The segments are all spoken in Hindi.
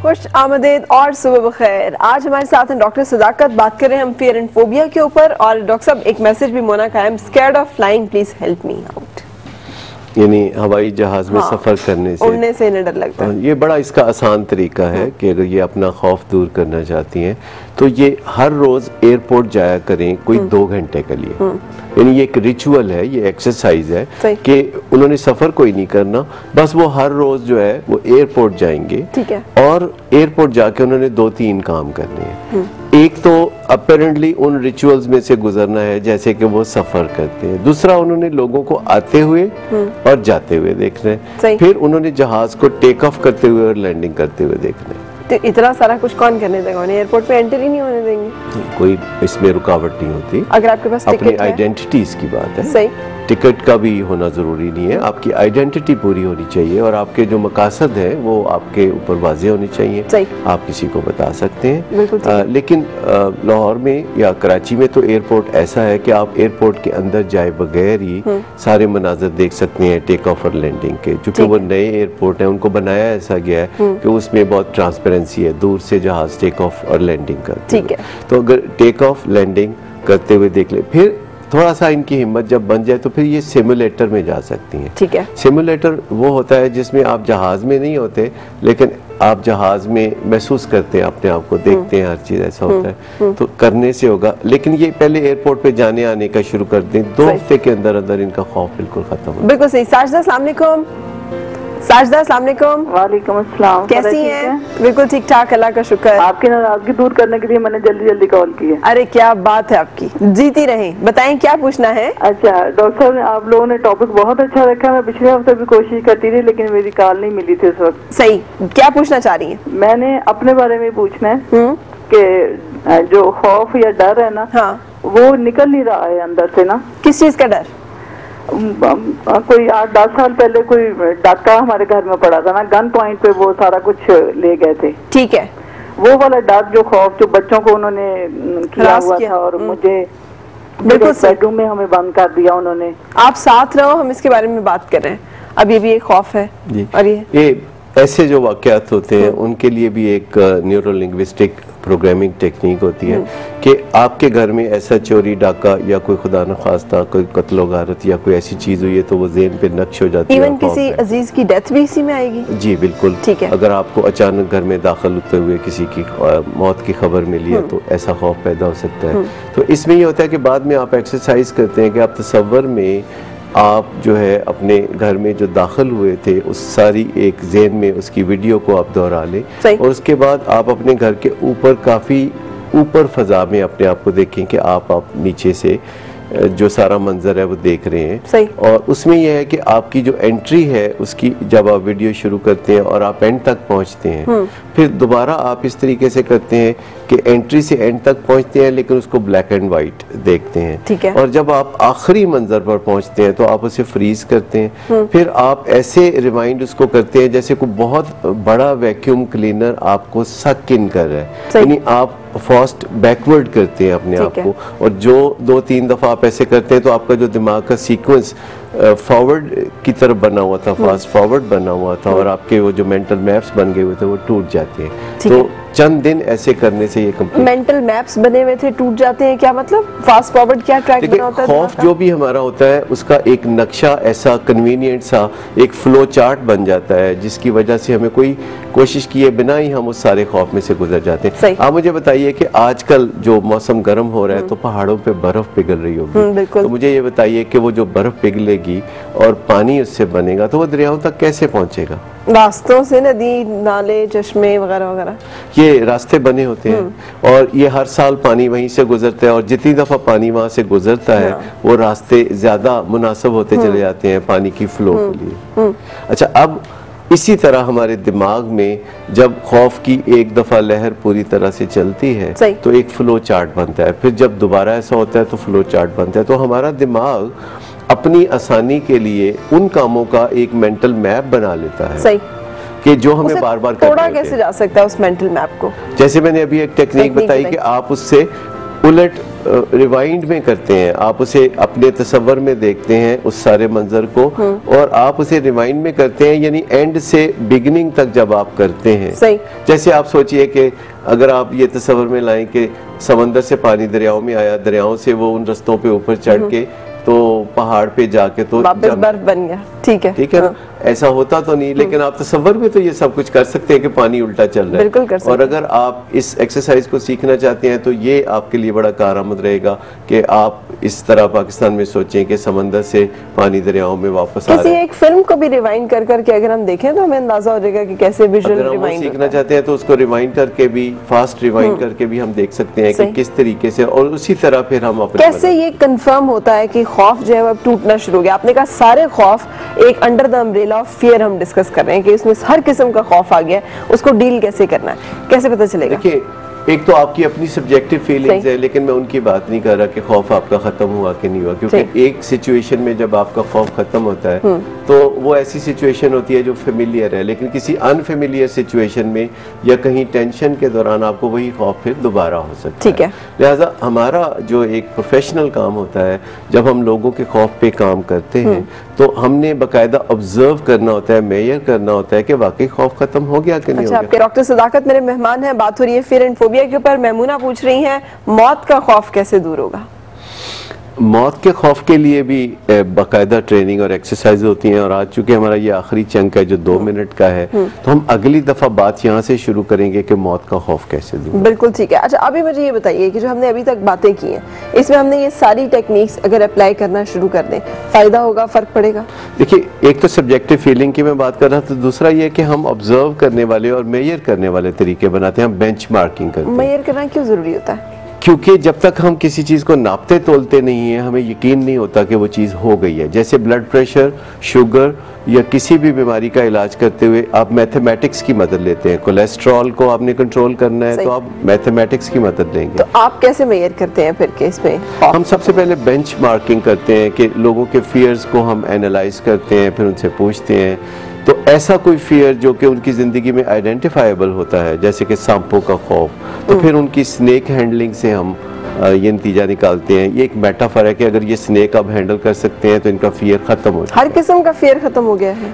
खुश आमदीद और सुबह बखैर। आज हमारे साथ हैं डॉक्टर सदाकत। बात कर रहे हैं हम फियर एंड फोबिया के ऊपर। और डॉक्टर साहब एक मैसेज भी मोना का है, I am scared of flying, please help me out. यानी हवाई जहाज में सफर करने से, उड़ने से इन्हें डर लगता है। ये बड़ा इसका आसान तरीका है कि अगर ये अपना खौफ दूर करना चाहती हैं तो ये हर रोज एयरपोर्ट जाया करें कोई 2 घंटे के लिए। यानी ये एक रिचुअल है, ये एक्सरसाइज है कि उन्होंने सफर कोई नहीं करना, बस वो हर रोज जो है वो एयरपोर्ट जाएंगे। ठीक है। और एयरपोर्ट जाके उन्होंने 2-3 काम करने हैं। एक तो अपेरेंटली उन रिचुअल्स में से गुजरना है जैसे कि वो सफर करते हैं। दूसरा, उन्होंने लोगों को आते हुए और जाते हुए देखना है। फिर उन्होंने जहाज को टेक ऑफ करते हुए और लैंडिंग करते हुए देखना है। तो इतना सारा कुछ कौन करने देगा? उन्हें एयरपोर्ट पे एंट्री नहीं होने देंगे? कोई इसमें रुकावट नहीं होती। अगर आपके पास टिकट अपनी आइडेंटिटीज की बात है। सही। टिकट का भी होना जरूरी नहीं है, आपकी आइडेंटिटी पूरी होनी चाहिए और आपके जो मकासद है वो आपके ऊपर वाज़ेह होनी चाहिए। सही। आप किसी को बता सकते हैं। लेकिन लाहौर में या कराची में तो एयरपोर्ट ऐसा है कि आप एयरपोर्ट के अंदर जाए बगैर ही सारे मनाजर देख सकते हैं टेक ऑफ और लैंडिंग के। चूंकि वो नए एयरपोर्ट है, उनको बनाया ऐसा गया है कि उसमें बहुत ट्रांसपेरेंसी है, दूर से जहाज टेक ऑफ और लैंडिंग करते हैं। तो अगर टेक ऑफ लैंडिंग करते हुए देख ले, फिर थोड़ा सा इनकी हिम्मत जब बन जाए तो फिर ये सिमुलेटर में जा सकती हैं। ठीक है। सिमुलेटर वो होता है जिसमें आप जहाज में नहीं होते, लेकिन आप जहाज में महसूस करते हैं अपने आप को, देखते हैं, हर चीज ऐसा होता है। तो करने से होगा, लेकिन ये पहले एयरपोर्ट पे जाने आने का शुरू कर दें, 2 हफ्ते के अंदर अंदर इनका खौफ बिल्कुल खत्म हो। बिल्कुल सही। साजिदा अस्सलाम वालेकुम। साजिदा अस्सलाम वालेकुम। वालेकुम अस्सलाम। कैसी हैं? बिल्कुल ठीक ठाक, अल्लाह का शुक्र। आपकी नाराजगी दूर करने के लिए मैंने जल्दी जल्दी कॉल की है। अरे क्या बात है आपकी, जीती रहें। बताएं क्या पूछना है? अच्छा डॉक्टर साहब, आप लोगों ने टॉपिक बहुत अच्छा रखा। मैं पिछले हफ्ते भी कोशिश करती थी लेकिन मेरी कॉल नहीं मिली थी उस वक्त। सही। क्या पूछना चाह रही हैं? मैंने अपने बारे में पूछना है कि जो खौफ या डर है ना, वो निकल नहीं रहा है अंदर से ना। किस चीज का डर? कोई 8-10 साल पहले कोई डाका हमारे घर में पड़ा था ना, गन पॉइंट पे वो सारा कुछ ले गए थे। ठीक है। वो वाला डर, जो खौफ जो बच्चों को उन्होंने किया हुआ था और मुझे बिल्कुल बेडरूम में हमें बंद कर दिया उन्होंने। आप साथ रहो, हम इसके बारे में बात कर रहे हैं। अब ये भी एक खौफ है। और ये ऐसे जो वाकयात होते हैं उनके लिए भी एक न्यूरो लिंग्विस्टिक प्रोग्रामिंग टेक्निक होती है कि आपके घर में ऐसा चोरी डाका या कोई खुदा न खास्ता कोई कत्लो गारत या कोई ऐसी चीज हुई है तो वो ज़हन पे नक्श हो जाती है। इवन किसी अजीज की डेथ भी इसी में आएगी? जी बिल्कुल। ठीक है। अगर आपको अचानक घर में दाखिल होते हुए किसी की मौत की खबर मिली है तो ऐसा खौफ पैदा हो सकता है। तो इसमें ये होता है कि बाद में आप एक्सरसाइज करते हैं कि आप तसव्वुर में आप जो है अपने घर में जो दाखिल हुए थे उस सारी एक ज़हन में उसकी वीडियो को आप दोहरा लें और उसके बाद आप अपने घर के ऊपर काफ़ी ऊपर फ़ज़ा में अपने आप को देखें कि आप नीचे से जो सारा मंजर है वो देख रहे हैं। सही। और उसमें यह है कि आपकी जो एंट्री है उसकी जब आप वीडियो शुरू करते हैं और आप एंड तक पहुंचते हैं, फिर दोबारा आप इस तरीके से करते हैं कि एंट्री से एंड तक पहुंचते हैं लेकिन उसको ब्लैक एंड वाइट देखते हैं। ठीक है। और जब आप आखिरी मंजर पर पहुंचते हैं तो आप उसे फ्रीज करते हैं। फिर आप ऐसे रिवाइंड उसको करते हैं जैसे कोई बहुत बड़ा वैक्यूम क्लीनर आपको सक इन कर रहा है, यानी आप फास्ट बैकवर्ड करते हैं अपने आप को। और जो 2-3 दफा आप ऐसे करते हैं तो आपका जो दिमाग का सीक्वेंस फॉरवर्ड की तरफ बना हुआ था, फास्ट फॉरवर्ड बना हुआ था और आपके वो जो मेंटल मैप्स बन गए हुए थे वो टूट जाते हैं। तो चंद दिन ऐसे करने से ये कंप्लीट। मेंटल मैप्स बने हुए थे टूट जाते हैं, क्या मतलब? फास्ट फॉरवर्ड क्या ट्रैक बना होता है? खौफ जो भी हमारा होता है उसका एक नक्शा ऐसा कन्वीनियंट सा एक फ्लो चार्ट बन जाता है जिसकी वजह से हमें कोई कोशिश किए बिना ही हम उस सारे खौफ में से गुजर जाते हैं। आप मुझे बताइए कि आजकल जो मौसम गर्म हो रहा है तो पहाड़ों पे बर्फ पिघल रही होगी, तो मुझे ये बताइए कि वो जो बर्फ पिघलेगी और पानी उससे बनेगा तो वो दरियाओं तक कैसे पहुंचेगा? रास्तों से, नदी नाले चश्मे वगैरह वगैरह, ये रास्ते बने होते हैं और ये हर साल पानी वहीं से गुजरता है और जितनी दफा पानी वहां से गुजरता है वो रास्ते ज्यादा मुनासिब होते चले जाते हैं पानी की फ्लो के लिए। अच्छा, अब इसी तरह हमारे दिमाग में जब खौफ की एक दफा लहर पूरी तरह से चलती है तो एक फ्लो चार्ट बनता है, फिर जब दोबारा ऐसा होता है तो फ्लो चार्ट बनता है। तो हमारा दिमाग अपनी आसानी के लिए उन कामों का एक मेंटल मैप बना लेता है। सही। कि जो हमें बार बार तोड़ा कैसे जा सकता है उस मेंटल मैप को? जैसे मैंने अभी एक टेक्निक बताई कि आप उससे उलट रिवाइंड में करते हैं, आप उसे अपने तसव्वुर में देखते हैं उस सारे मंजर को, और आप उसे रिवाइंड में करते हैं, यानी एंड से बिगिनिंग तक जब आप करते हैं। सही। जैसे आप सोचिए कि अगर आप ये तसव्वुर में लाएं कि समंदर से पानी दरियाओं में आया, दरियाओं से वो उन रस्तों पे ऊपर चढ़ के तो पहाड़ पे जाके तो वापस बर्फ बन गया, ठीक है, ठीक है ना, ऐसा होता तो नहीं, लेकिन आप तसव्वुर में तो ये सब कुछ कर सकते हैं कि पानी उल्टा चल रहा है। बिल्कुल कर सकते हैं। और अगर आप इस एक्सरसाइज को सीखना चाहते हैं तो ये आपके लिए बड़ा कारआमद रहेगा कि आप इस तरह पाकिस्तान में सोचें कि समंदर से पानी दरियाओं में वापस आ रहा है। किसी एक फिल्म को भी रिवाइंड कर करके अगर हम देखें तो हमें अंदाजा हो जाएगा कि कैसे विजुअल अगर हम रिवाइंड सीखना चाहते हैं तो उसको रिवाइंड करके भी, फास्ट रिवाइंड करके भी हम देख सकते हैं कि किस तरीके से, और उसी तरह फिर हम अपने कैसे ये कंफर्म होता है कि खौफ जो है वो टूटना शुरू हो गया। आपने कहा सारे खौफ एक under the umbrella of fear हम डिस्कस कर रहे हैं कि इसमें हर किस्म का खौफ आ गया है, उसको डील कैसे करना है, कैसे पता चलेगा? देखिए, एक तो आपकी अपनी सब्जेक्टिव फीलिंग्स है, लेकिन मैं उनकी बात नहीं कर रहा कि खौफ आपका खत्म हुआ कि नहीं हुआ, क्योंकि एक सिचुएशन में जब आपका खौफ खत्म होता है तो वो ऐसी सिचुएशन होती है जो फेमिलियर है, लेकिन किसी अनफेमिलियर सिचुएशन में या कहीं टेंशन के दौरान आपको वही खौफ फिर दोबारा हो सकता है। लिहाजा हमारा जो एक प्रोफेशनल काम होता है, जब हम लोगों के खौफ पे काम करते हैं तो हमने बाकायदा ऑब्जर्व करना होता है, मेजर करना होता है कि वाकई खौफ खत्म हो गया कि नहीं हो गया। आपके डॉक्टर सदाकत मेरे मेहमान हैं, बात हो रही है फियर एंड फोबिया के ऊपर। मेमूना पूछ रही हैं मौत का खौफ कैसे दूर होगा? मौत के खौफ के लिए भी बाकायदा ट्रेनिंग और एक्सरसाइज होती हैं, और आज चूंकि हमारा ये आखिरी चंक है जो 2 मिनट का है, तो हम अगली दफा बात यहाँ से शुरू करेंगे कि मौत का खौफ कैसे दूर। बिल्कुल ठीक है। अच्छा, अभी मुझे ये बताइए कि जो हमने अभी तक बातें की हैं, इसमें हमने ये सारी टेक्निक्स अगर अप्लाई करना शुरू कर दें, फायदा होगा, फर्क पड़ेगा? देखिए, एक तो सब्जेक्टिव फीलिंग की मैं बात कर रहा था, दूसरा ये कि हम ऑब्जर्व करने वाले और मेजर करने वाले तरीके बनाते हैं, हम बेंच मार्किंग करते हैं। मेजर करना क्यों जरूरी होता है? क्योंकि जब तक हम किसी चीज़ को नापते तोलते नहीं है, हमें यकीन नहीं होता कि वो चीज़ हो गई है। जैसे ब्लड प्रेशर, शुगर या किसी भी बीमारी का इलाज करते हुए आप मैथमेटिक्स की मदद लेते हैं। कोलेस्ट्रॉल को आपने कंट्रोल करना है तो आप मैथमेटिक्स की मदद लेंगे। तो आप कैसे मेजर करते हैं फिर केस में? हम सबसे पहले बेंच मार्किंग करते हैं कि लोगों के फियर्स को हम एनालाइज करते हैं, फिर उनसे पूछते हैं तो ऐसा कोई फियर जो कि उनकी ज़िंदगी में आइडेंटिफाइबल होता है, जैसे कि सांपों का खौफ, तो फिर उनकी स्नेक हैंडलिंग से हम ये नतीजा निकालते हैं। ये एक मेटाफर है कि अगर ये स्नेक आप हैंडल कर सकते हैं तो इनका फियर खत्म हो जाए। हर किस्म का फियर खत्म हो गया है।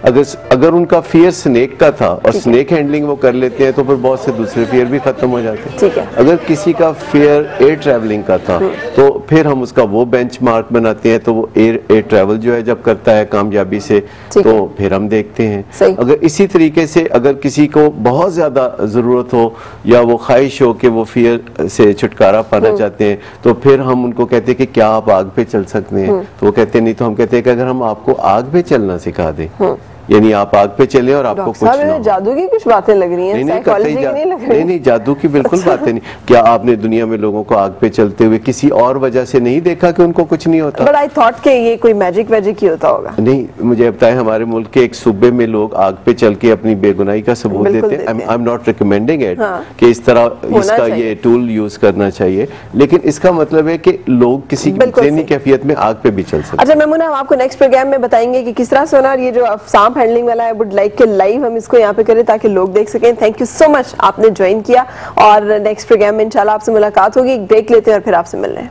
अगर उनका फियर स्नेक का था और स्नेक हैंडलिंग वो कर लेते हैं तो फिर बहुत से दूसरे फियर भी खत्म हो जाते हैं। ठीक है। अगर किसी का फियर एयर ट्रैवलिंग का था तो फिर हम उसका वो बेंच मार्क बनाते हैं, तो वो एयर ट्रैवल जो है जब करता है कामयाबी से तो फिर हम देखते हैं। अगर इसी तरीके से अगर किसी को बहुत ज्यादा जरूरत हो या वो ख्वाहिश हो कि वो फियर से छुटकारा पाना चाहते हैं तो फिर हम उनको कहते हैं कि क्या आप आग पे चल सकते हैं, तो वो कहते हैं नहीं, तो हम कहते हैं कि अगर हम आपको आग पे चलना सिखा दें, यानी आप आग पे चले और आपको कुछ ना हो। जादू की कुछ बातें लग रही हैं, साइकोलॉजी की नहीं लग रही। नहीं, जादू की बिल्कुल बातें नहीं। क्या आपने दुनिया में लोगों को आग पे चलते हुए किसी और वजह से नहीं देखा कि उनको कुछ नहीं होता? बट आई थॉट कि ये कोई मैजिक ही होता होगा। नहीं, मुझे बताएं, हमारे मुल्क के एक सूबे में लोग आग पे चल के अपनी बेगुनाही का सबूत देते हैं। I am not recommending it कि इस तरह इसका ये टूल यूज करना चाहिए, लेकिन इसका मतलब है कि लोग किसी ज़हनी कैफियत में आग पे भी चल सकते हैं। अच्छा मेमुना, हम आपको नेक्स्ट प्रोग्राम में बताएंगे कि किस तरह से होना, ये जो सांप हैंडलिंग वाला है वुड लाइक के लाइव हम इसको यहाँ पे करें ताकि लोग देख सकें। थैंक यू सो मच, आपने ज्वाइन किया, और नेक्स्ट प्रोग्राम में इंशाल्लाह आपसे मुलाकात होगी। एक ब्रेक लेते हैं और फिर आपसे मिल रहे हैं।